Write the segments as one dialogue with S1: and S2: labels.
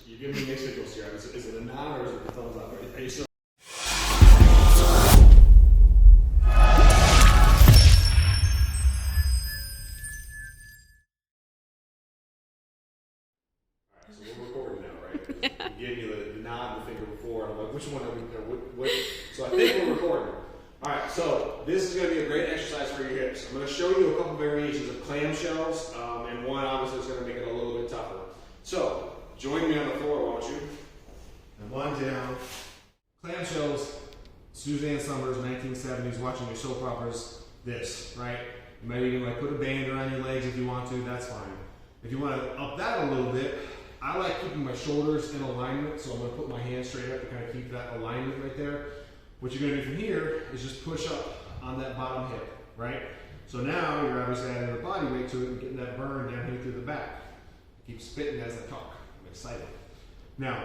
S1: You give me mixed signals here. Is it a nod or is it a thumbs up? Are you still? Alright, so we're recording now, right? You gave me the nod and the finger before, and I'm like, which one are we, what? So I think we're recording. Alright, so this is going to be a great exercise for your hips. I'm going to show you a couple variations of clamshells, and one obviously is going to make it a little bit tougher. So, join me on the floor, won't you? And one down. Clamshells, Suzanne Summers, 1970s, watching your soap operas, this, right? You might even like put a band around your legs if you want to, that's fine. If you want to up that a little bit, I like keeping my shoulders in alignment, so I'm going to put my hands straight up to kind of keep that alignment right there. What you're going to do from here is just push up on that bottom hip, right? So now you're obviously adding the body weight to it and getting that burn down here through the back. Keep spitting as I talk. I'm excited. Now,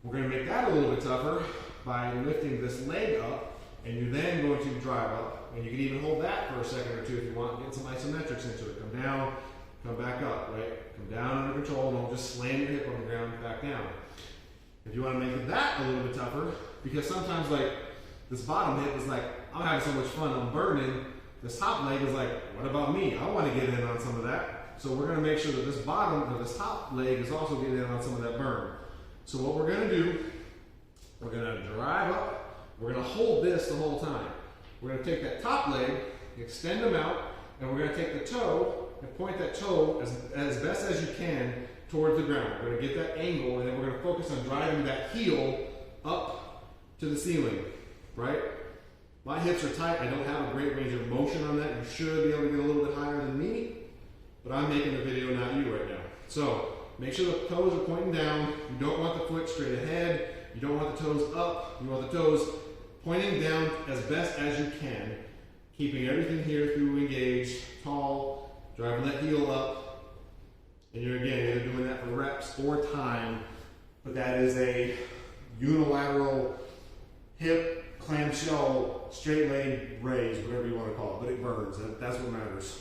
S1: we're going to make that a little bit tougher by lifting this leg up, and you're then going to drive up. And you can even hold that for a second or two if you want, get some isometrics into it. Come down, come back up, right? Come down under control, don't just slam your hip on the ground and back down. If you want to make that a little bit tougher, because sometimes like this bottom hip is like, I'm having so much fun, I'm burning. This top leg is like, what about me? I want to get in on some of that. So we're going to make sure that this bottom, or this top leg is also getting in on some of that burn. So what we're going to do, we're going to drive up, we're going to hold this the whole time. We're going to take that top leg, extend them out, and we're going to take the toe and point that toe as best as you can towards the ground. We're going to get that angle, and then we're going to focus on driving that heel up to the ceiling, right? My hips are tight. I don't have a great range of motion on that. You should be able to get a little bit higher than me, but I'm making the video, not you right now. So make sure the toes are pointing down. You don't want the foot straight ahead. You don't want the toes up. You want the toes pointing down as best as you can, keeping everything here through engaged, tall, driving that heel up. And you're again either doing that for reps or time, but that is a unilateral hip, clamshell, straight leg raise, whatever you want to call it, but it burns. That's what matters.